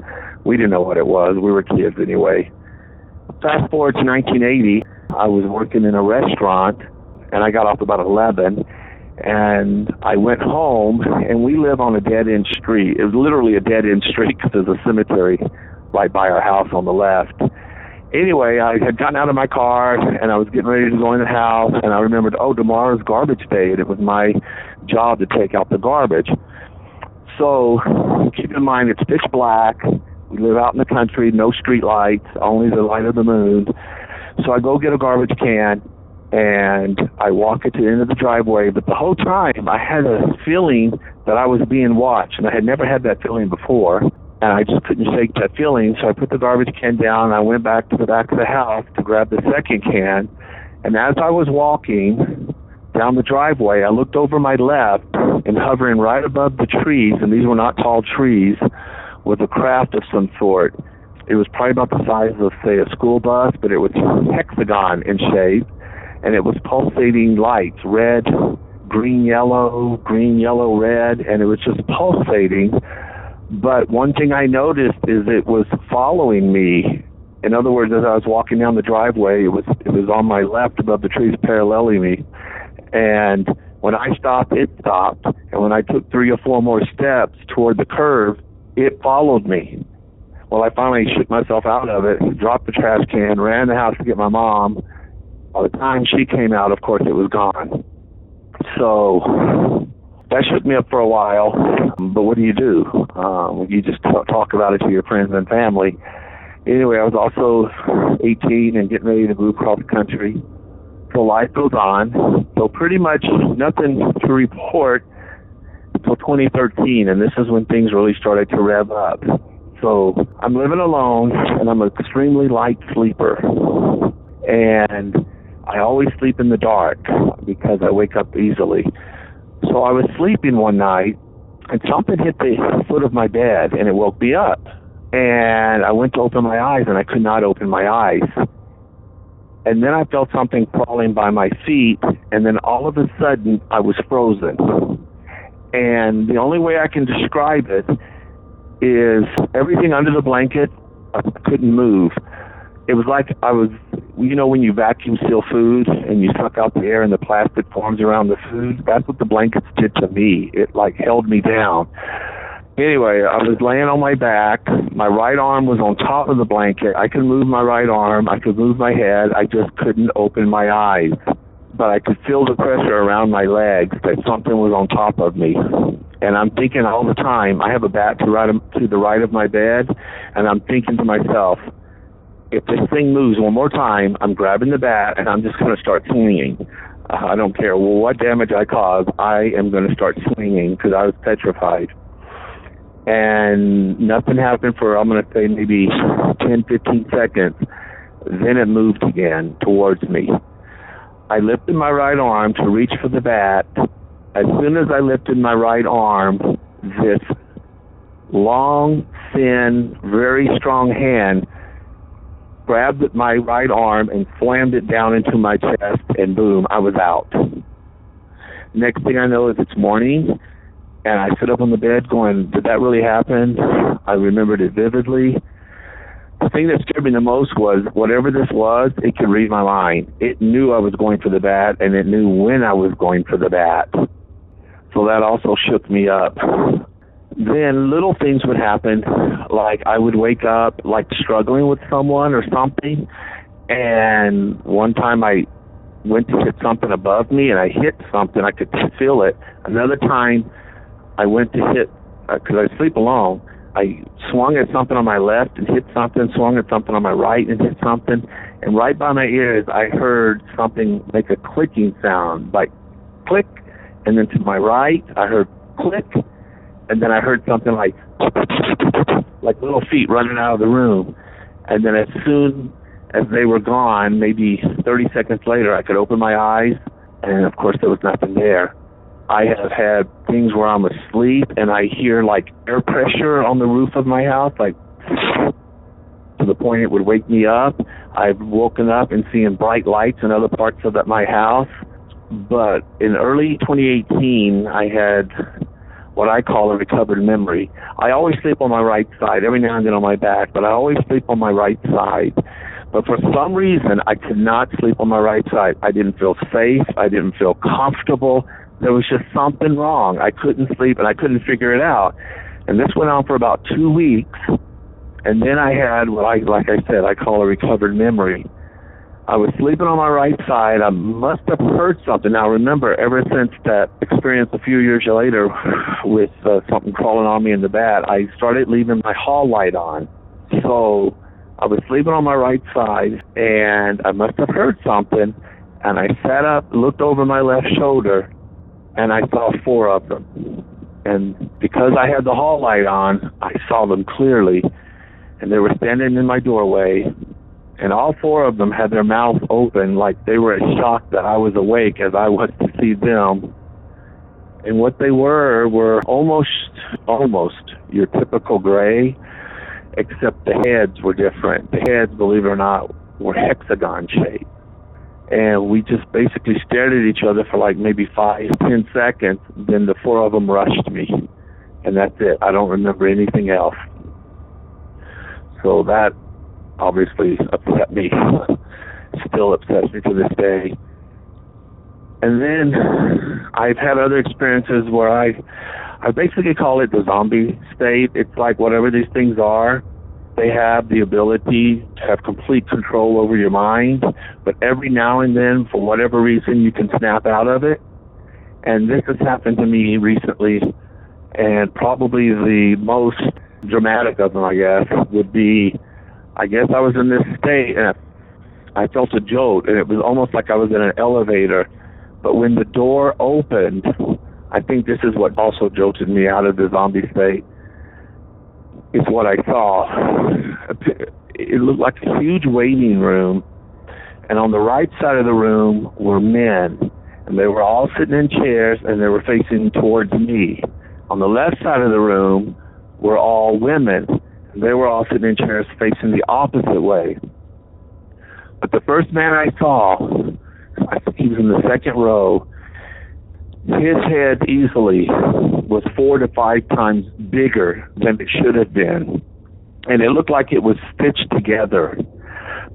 we didn't know what it was. We were kids anyway. Fast forward to 1980, I was working in a restaurant, and I got off about 11, and I went home, and we live on a dead-end street. It was literally a dead-end street because there's a cemetery right by our house on the left. Anyway, I had gotten out of my car, and I was getting ready to go in the house, and I remembered, tomorrow's garbage day, and it was my job to take out the garbage. So keep in mind, it's pitch black. We live out in the country, no street lights, only the light of the moon. So I go get a garbage can, and I walk it to the end of the driveway. But the whole time, I had a feeling that I was being watched, and I had never had that feeling before. And I just couldn't shake that feeling, so I put the garbage can down, and I went back to the back of the house to grab the second can. And as I was walking down the driveway, I looked over my left, and hovering right above the trees, and these were not tall trees, was a craft of some sort. It was probably about the size of, say, a school bus, but it was hexagon in shape, and it was pulsating lights, red, green, yellow, red, and it was just pulsating. But one thing I noticed is it was following me. In other words, as I was walking down the driveway, it was on my left above the trees, paralleling me. And when I stopped, it stopped. And when I took 3 or 4 more steps toward the curve, it followed me. Well, I finally shook myself out of it, dropped the trash can, ran in the house to get my mom. By the time she came out, of course, it was gone. So that shook me up for a while. But what do? You just talk about it to your friends and family. Anyway, I was also 18 and getting ready to move across the country. So life goes on. So pretty much nothing to report until 2013, and this is when things really started to rev up. So I'm living alone, and I'm an extremely light sleeper. And I always sleep in the dark because I wake up easily. So I was sleeping one night, and something hit the foot of my bed, and it woke me up. And I went to open my eyes, and I could not open my eyes. And then I felt something crawling by my feet, and then all of a sudden, I was frozen. And the only way I can describe it is everything under the blanket, I couldn't move. It was like I was, when you vacuum seal food and you suck out the air and the plastic forms around the food, that's what the blankets did to me. It held me down. Anyway, I was laying on my back. My right arm was on top of the blanket. I could move my right arm. I could move my head. I just couldn't open my eyes. But I could feel the pressure around my legs that something was on top of me. And I'm thinking all the time, I have a bat to the right of my bed, and I'm thinking to myself, if this thing moves one more time, I'm grabbing the bat, and I'm just going to start swinging. I don't care what damage I cause, I am going to start swinging because I was petrified. And nothing happened for, I'm going to say, maybe 10, 15 seconds. Then it moved again towards me. I lifted my right arm to reach for the bat. As soon as I lifted my right arm, this long, thin, very strong hand grabbed my right arm and slammed it down into my chest, and boom, I was out. Next thing I know is it's morning, and I sit up on the bed going, did that really happen? I remembered it vividly. The thing that scared me the most was whatever this was, it could read my mind. It knew I was going for the bat, and it knew when I was going for the bat. So that also shook me up. Then little things would happen, like I would wake up like struggling with someone or something, and one time I went to hit something above me, and I hit something, I could feel it. Another time I went to hit, because I sleep alone, I swung at something on my left and hit something, swung at something on my right and hit something, and right by my ears I heard something make a clicking sound, like click, and then to my right I heard click, and then I heard something like little feet running out of the room. And then as soon as they were gone, maybe 30 seconds later, I could open my eyes, and of course there was nothing there. I have had things where I'm asleep and I hear like air pressure on the roof of my house, like to the point it would wake me up. I've woken up and seeing bright lights in other parts of my house. But in early 2018, I had what I call a recovered memory. I always sleep on my right side, every now and then on my back, but I always sleep on my right side. But for some reason, I could not sleep on my right side. I didn't feel safe. I didn't feel comfortable. There was just something wrong. I couldn't sleep, and I couldn't figure it out. And this went on for about 2 weeks. And then I had what like I said, I call a recovered memory. I was sleeping on my right side. I must have heard something. Now, remember, ever since that experience a few years later with something crawling on me in the bed, I started leaving my hall light on. So I was sleeping on my right side, and I must have heard something, and I sat up, looked over my left shoulder, and I saw 4 of them. And because I had the hall light on, I saw them clearly. And they were standing in my doorway. And all four of them had their mouths open like they were as shocked that I was awake as I was to see them. And what they were almost your typical gray, except the heads were different. The heads, believe it or not, were hexagon shaped. And we just basically stared at each other for like maybe 5-10 seconds. Then the four of them rushed me. And that's it. I don't remember anything else. So that obviously upset me. Still upsets me to this day. And then I've had other experiences where I basically call it the zombie state. It's like whatever these things are, they have the ability to have complete control over your mind, but every now and then, for whatever reason, you can snap out of it. And this has happened to me recently, and probably the most dramatic of them, I guess, would be, I guess I was in this state, and I felt a jolt, and it was almost like I was in an elevator. But when the door opened, I think this is what also jolted me out of the zombie state. It's what I saw. It looked like a huge waiting room, and on the right side of the room were men, and they were all sitting in chairs, and they were facing towards me. On the left side of the room were all women, and they were all sitting in chairs facing the opposite way. But the first man I saw, I think he was in the second row, his head easily was 4 to 5 times bigger than it should have been. And it looked like it was stitched together.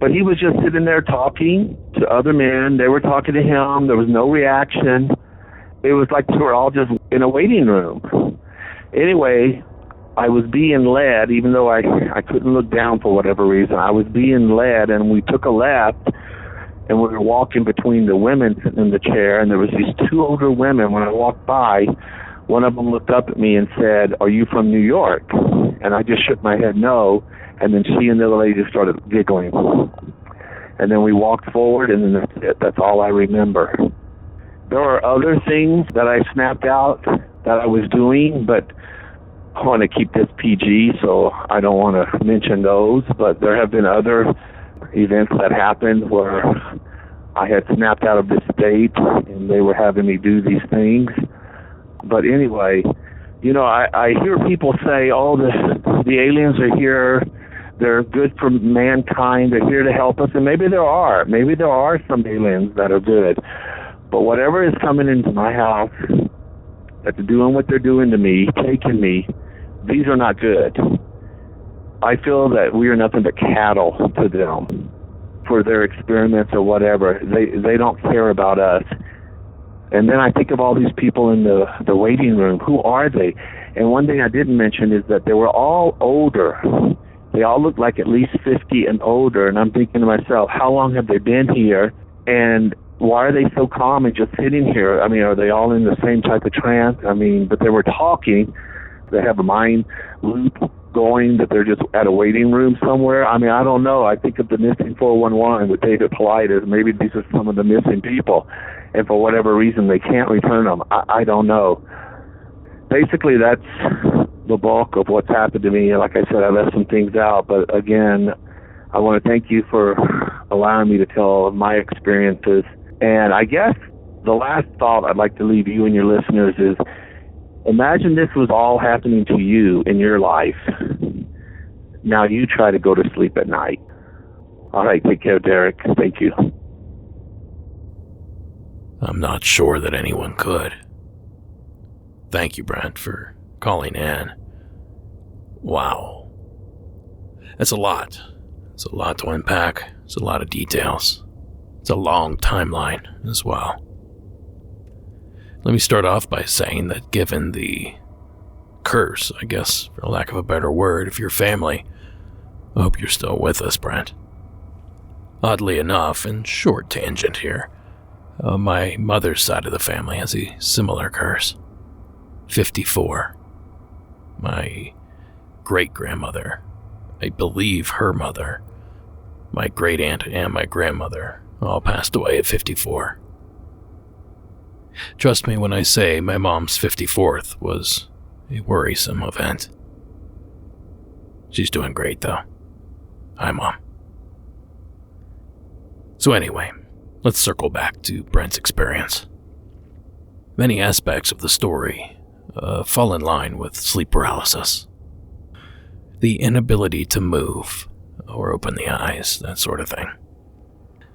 But he was just sitting there talking to other men. They were talking to him. There was no reaction. It was like they were all just in a waiting room. Anyway, I was being led, even though I couldn't look down for whatever reason. I was being led, and we took a left. And we were walking between the women sitting in the chair, and there was these 2 older women. When I walked by, one of them looked up at me and said, "Are you from New York?" And I just shook my head no, and then she and the other lady just started giggling. And then we walked forward, and then that's it. That's all I remember. There are other things that I snapped out that I was doing, but I want to keep this PG, so I don't want to mention those. But there have been other events that happened where I had snapped out of this state and they were having me do these things. But anyway, you know, I hear people say, oh, the aliens are here, they're good for mankind, they're here to help us, and maybe there are some aliens that are good. But whatever is coming into my house that's doing what they're doing to me, taking me, these are not good. I feel that we are nothing but cattle to them for their experiments or whatever. They don't care about us. And then I think of all these people in the waiting room. Who are they? And one thing I didn't mention is that they were all older. They all looked like at least 50 and older. And I'm thinking to myself, how long have they been here? And why are they so calm and just sitting here? I mean, are they all in the same type of trance? I mean, but they were talking. They have a mind loop going, that they're just at a waiting room somewhere. I mean, I don't know. I think of the missing 411 with David Polite as maybe these are some of the missing people, and for whatever reason they can't return them. I don't know. Basically, that's the bulk of what's happened to me. Like I said, I left some things out, but again, I want to thank you for allowing me to tell my experiences. And I guess the last thought I'd like to leave you and your listeners is, imagine this was all happening to you in your life. Now you try to go to sleep at night. All right, take care, Derek. Thank you. I'm not sure that anyone could. Thank you, Brent, for calling in. Wow. That's a lot. It's a lot to unpack. It's a lot of details. It's a long timeline as well. Let me start off by saying that given the curse, I guess, for lack of a better word, of your family, I hope you're still with us, Brent. Oddly enough, and short tangent here, my mother's side of the family has a similar curse. 54. My great-grandmother, I believe her mother, my great-aunt and my grandmother all passed away at 54. Trust me when I say my mom's 54th was a worrisome event. She's doing great, though. Hi, Mom. So anyway, let's circle back to Brent's experience. Many aspects of the story fall in line with sleep paralysis. The inability to move or open the eyes, that sort of thing.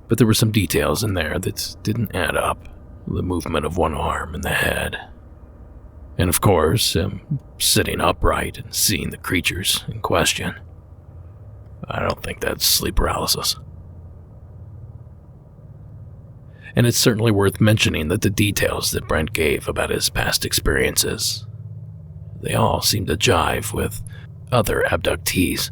But there were some details in there that didn't add up. The movement of one arm and the head. And of course, sitting upright and seeing the creatures in question. I don't think that's sleep paralysis. And it's certainly worth mentioning that the details that Brent gave about his past experiences, they all seem to jive with other abductees.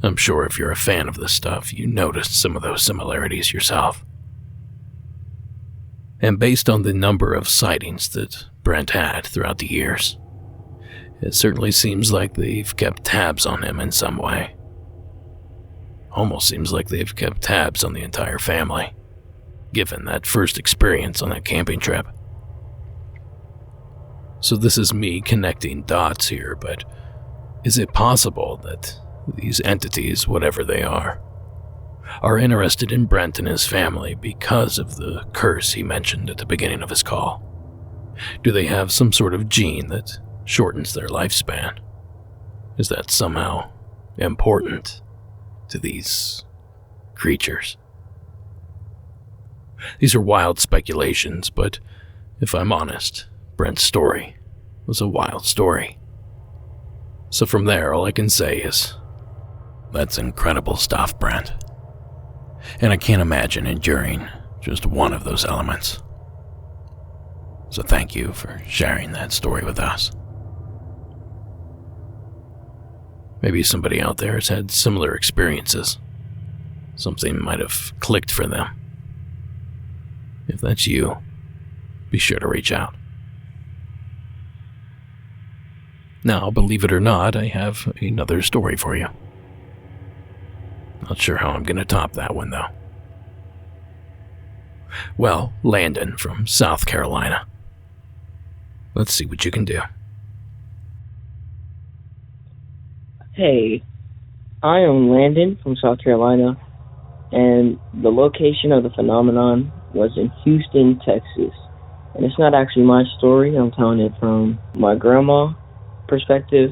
I'm sure if you're a fan of this stuff, you noticed some of those similarities yourself. And based on the number of sightings that Brent had throughout the years, it certainly seems like they've kept tabs on him in some way. Almost seems like they've kept tabs on the entire family, given that first experience on that camping trip. So this is me connecting dots here, but is it possible that these entities, whatever they are interested in Brent and his family because of the curse he mentioned at the beginning of his call? Do they have some sort of gene that shortens their lifespan? Is that somehow important to these creatures? These are wild speculations, but if I'm honest, Brent's story was a wild story. So from there, all I can say is, that's incredible stuff, Brent. And I can't imagine enduring just one of those elements. So thank you for sharing that story with us. Maybe somebody out there has had similar experiences. Something might have clicked for them. If that's you, be sure to reach out. Now, believe it or not, I have another story for you. Not sure how I'm going to top that one, though. Well, Landon from South Carolina. Let's see what you can do. Hey, I am Landon from South Carolina, and the location of the phenomenon was in Houston, Texas. And it's not actually my story. I'm telling it from my grandma's perspective,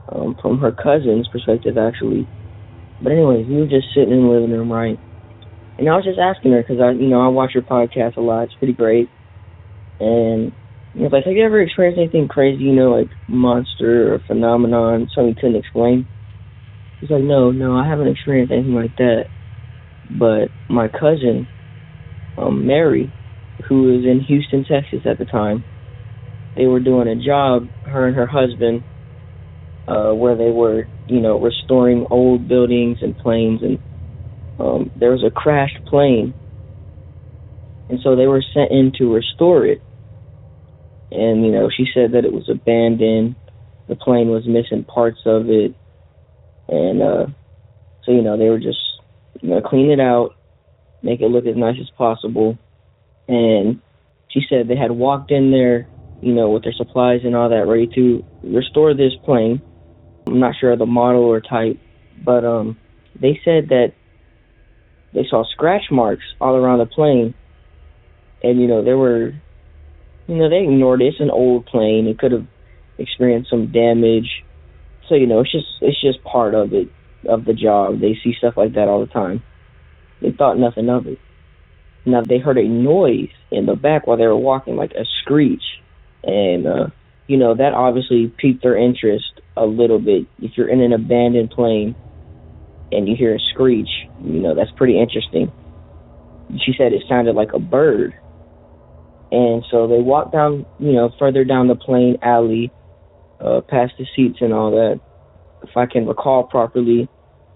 from her cousin's perspective, actually. But anyways, we were just sitting in the living room, right? And I was just asking her, because I watch her podcast a lot. It's pretty great. And I was like, have you ever experienced anything crazy, like monster or phenomenon, something you couldn't explain? She's like, no, I haven't experienced anything like that. But my cousin, Mary, who was in Houston, Texas at the time, they were doing a job, her and her husband, where they were, restoring old buildings and planes, and there was a crashed plane, and so they were sent in to restore it. And, she said that it was abandoned, the plane was missing parts of it, and so, they were just, clean it out, make it look as nice as possible. And she said they had walked in there, with their supplies and all that, ready to restore this plane. I'm not sure of the model or type, but they said that they saw scratch marks all around the plane. And, there were, they ignored it. It's an old plane. It could have experienced some damage. So, it's just part of it, of the job. They see stuff like that all the time. They thought nothing of it. Now, they heard a noise in the back while they were walking, like a screech. And, that obviously piqued their interest a little bit. If you're in an abandoned plane and you hear a screech, that's pretty interesting. She said it sounded like a bird. And so they walked down, further down the plane alley, past the seats and all that. If I can recall properly,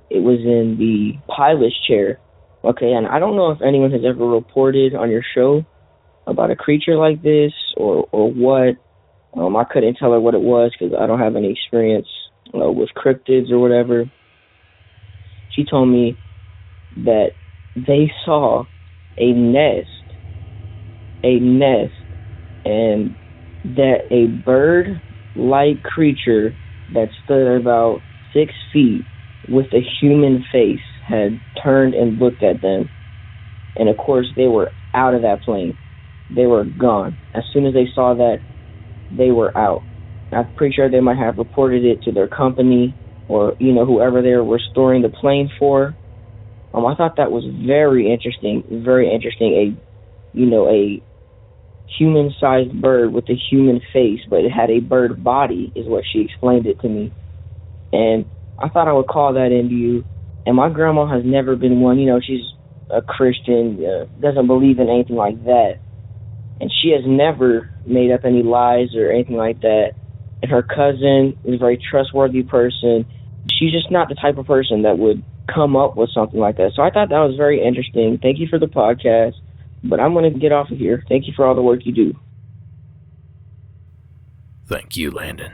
it was in the pilot's chair. Okay, and I don't know if anyone has ever reported on your show about a creature like this or what. I couldn't tell her what it was because I don't have any experience with cryptids or whatever. She told me that they saw a nest, and that a bird-like creature that stood about 6 feet with a human face had turned and looked at them. And of course, they were out of that plane. They were gone. As soon as they saw that, they were out. I'm pretty sure they might have reported it to their company or, whoever they were storing the plane for. I thought that was very interesting. A human-sized bird with a human face, but it had a bird body, is what she explained it to me. And I thought I would call that into you. And my grandma has never been one, she's a Christian, doesn't believe in anything like that. And she has never made up any lies or anything like that. And her cousin is a very trustworthy person. She's just not the type of person that would come up with something like that. So I thought that was very interesting. Thank you for the podcast. But I'm going to get off of here. Thank you for all the work you do. Thank you, Landon.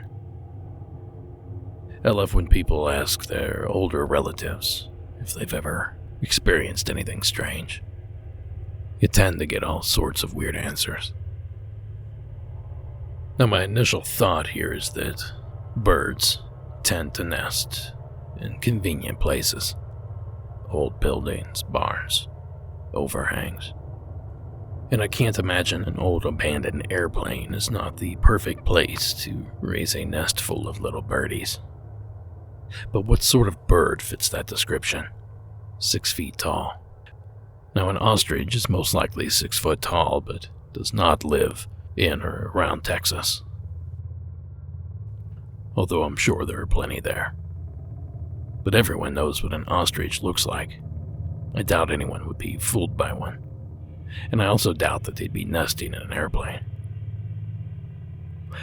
I love when people ask their older relatives if they've ever experienced anything strange. You tend to get all sorts of weird answers. Now, my initial thought here is that birds tend to nest in convenient places. Old buildings, barns, overhangs. And I can't imagine an old abandoned airplane is not the perfect place to raise a nest full of little birdies. But what sort of bird fits that description? 6 feet tall. Now, an ostrich is most likely 6 foot tall, but does not live in or around Texas. Although I'm sure there are plenty there. But everyone knows what an ostrich looks like. I doubt anyone would be fooled by one. And I also doubt that they'd be nesting in an airplane.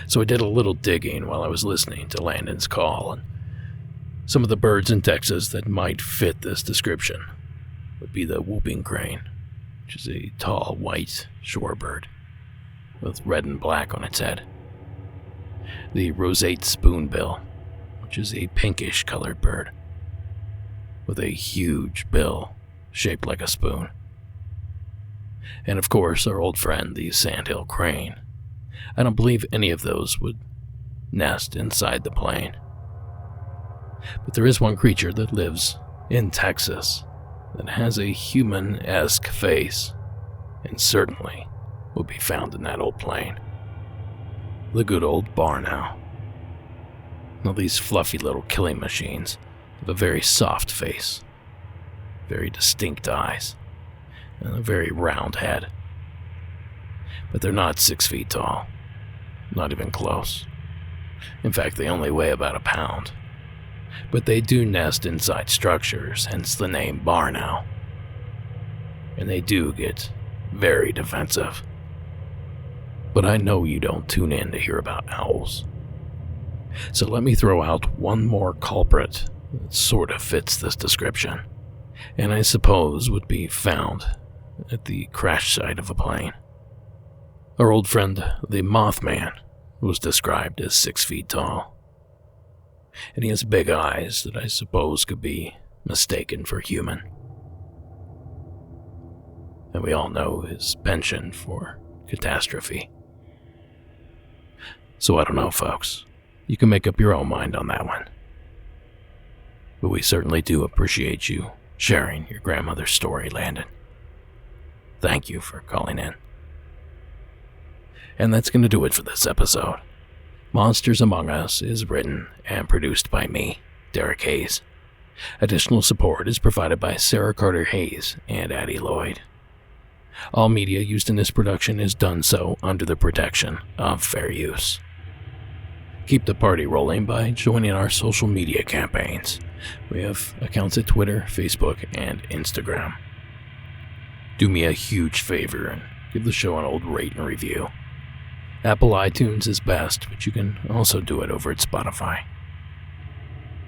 So I did a little digging while I was listening to Landon's call, and some of the birds in Texas that might fit this description would be the whooping crane, which is a tall white shorebird with red and black on its head. The roseate spoonbill, which is a pinkish colored bird with a huge bill shaped like a spoon. And of course, our old friend, the sandhill crane. I don't believe any of those would nest inside the plane. But there is one creature that lives in Texas that has a human-esque face, and certainly will be found in that old plane. The good old barn owl. Now, these fluffy little killing machines have a very soft face, very distinct eyes, and a very round head. But they're not 6 feet tall, not even close. In fact, they only weigh about a pound. But they do nest inside structures, hence the name barn owl. And they do get very defensive. But I know you don't tune in to hear about owls. So let me throw out one more culprit that sort of fits this description, and I suppose would be found at the crash site of a plane. Our old friend, the Mothman, was described as 6 feet tall. And he has big eyes that I suppose could be mistaken for human. And we all know his penchant for catastrophe. So I don't know, folks. You can make up your own mind on that one. But we certainly do appreciate you sharing your grandmother's story, Landon. Thank you for calling in. And that's going to do it for this episode. Monsters Among Us is written and produced by me, Derek Hayes. Additional support is provided by Sarah Carter Hayes and Addie Lloyd. All media used in this production is done so under the protection of fair use. Keep the party rolling by joining our social media campaigns. We have accounts at Twitter, Facebook, and Instagram. Do me a huge favor and give the show an old rate and review. Apple iTunes is best, but you can also do it over at Spotify.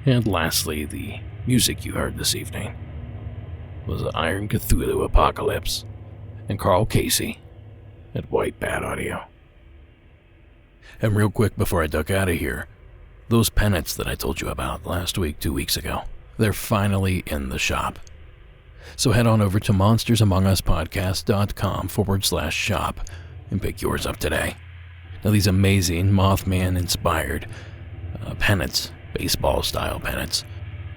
And lastly, the music you heard this evening was Iron Cthulhu Apocalypse and Carl Casey at White Bat Audio. And real quick before I duck out of here, those pennants that I told you about last week, 2 weeks ago, they're finally in the shop. So head on over to monstersamonguspodcast.com/shop and pick yours up today. Now, these amazing Mothman-inspired pennants, baseball-style pennants,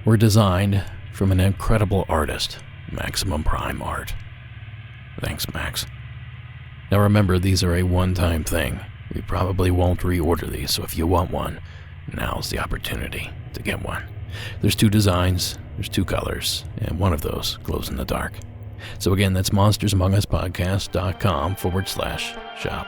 were designed from an incredible artist, Maximum Prime Art. Thanks, Max. Now remember, these are a one-time thing. We probably won't reorder these, so if you want one, now's the opportunity to get one. There's 2 designs, there's 2 colors, and one of those glows in the dark. So again, that's monstersamonguspodcast.com/shop.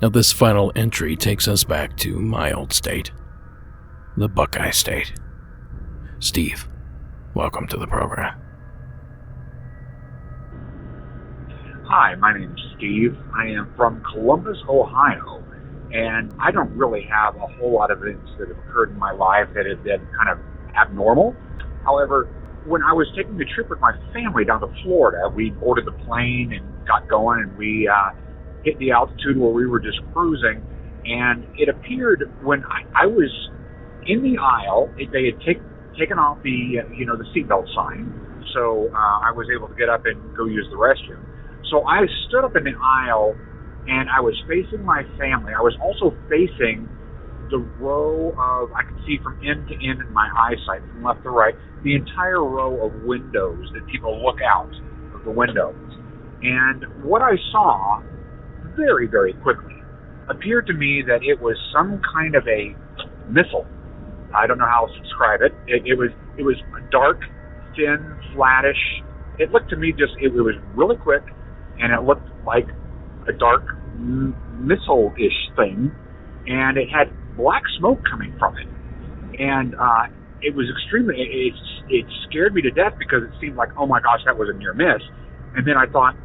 Now this final entry takes us back to my old state, the Buckeye State. Steve, welcome to the program. Hi, my name's Steve. I am from Columbus, Ohio, and I don't really have a whole lot of events that have occurred in my life that have been kind of abnormal. However, when I was taking the trip with my family down to Florida, we boarded the plane and got going, and we hit the altitude where we were just cruising, and it appeared when I was in the aisle, they had taken off the the seatbelt sign, so I was able to get up and go use the restroom. So I stood up in the aisle, and I was facing my family. I was also facing the row of, I could see from end to end in my eyesight, from left to right, the entire row of windows that people look out of the window. And what I saw very, very quickly appeared to me that it was some kind of a missile. I don't know how else to describe it. It was dark, thin, flattish. It looked to me it was really quick, and it looked like a dark missile-ish thing, and it had black smoke coming from it. And it was extremely, it scared me to death because it seemed like, oh my gosh, that was a near miss. And then I thought,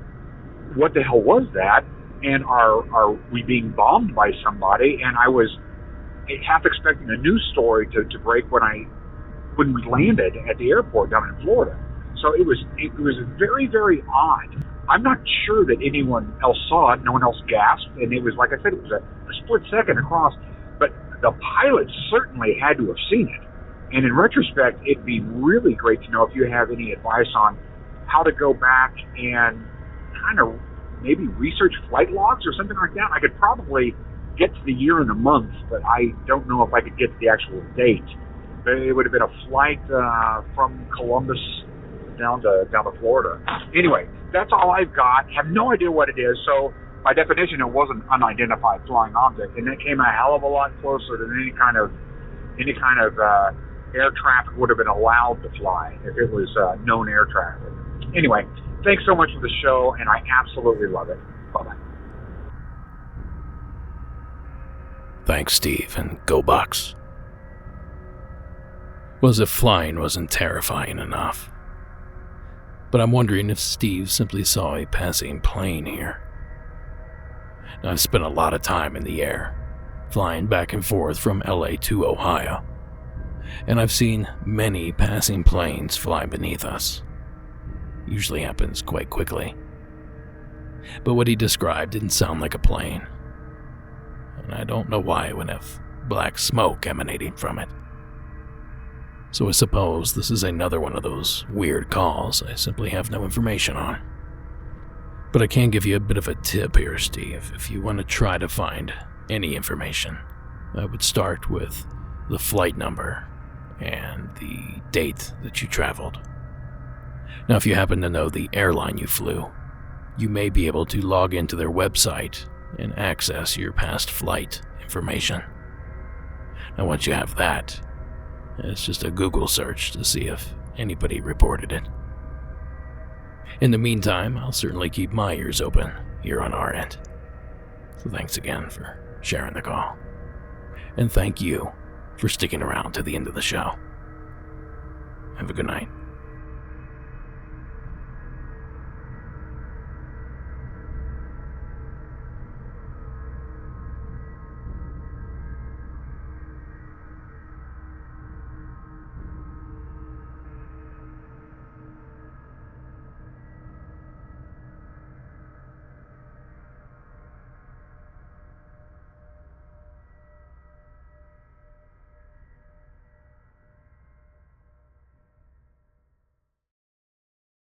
what the hell was that? And are we being bombed by somebody? And I was half expecting a news story to break when we landed at the airport down in Florida. So it was very, very odd. I'm not sure that anyone else saw it. No one else gasped. And it was, like I said, it was a split second across. But the pilot certainly had to have seen it. And in retrospect, it'd be really great to know if you have any advice on how to go back and kind of maybe research flight logs or something like that. I could probably get to the year and the month, but I don't know if I could get to the actual date. But it would have been a flight from Columbus down to Florida. Anyway, that's all I've got. Have no idea what it is. So by definition, it was an unidentified flying object, and it came a hell of a lot closer than any kind of air traffic would have been allowed to fly if it was known air traffic. Anyway, thanks so much for the show, and I absolutely love it. Bye-bye. Thanks, Steve, and go Bucks. Well, as if flying wasn't terrifying enough. But I'm wondering if Steve simply saw a passing plane here. Now, I've spent a lot of time in the air, flying back and forth from LA to Ohio, and I've seen many passing planes fly beneath us. Usually happens quite quickly. But what he described didn't sound like a plane. And I don't know why it would have black smoke emanating from it. So I suppose this is another one of those weird calls I simply have no information on. But I can give you a bit of a tip here, Steve. If you want to try to find any information, I would start with the flight number and the date that you traveled. Now, if you happen to know the airline you flew, you may be able to log into their website and access your past flight information. Now, once you have that, it's just a Google search to see if anybody reported it. In the meantime, I'll certainly keep my ears open here on our end. So thanks again for sharing the call. And thank you for sticking around to the end of the show. Have a good night.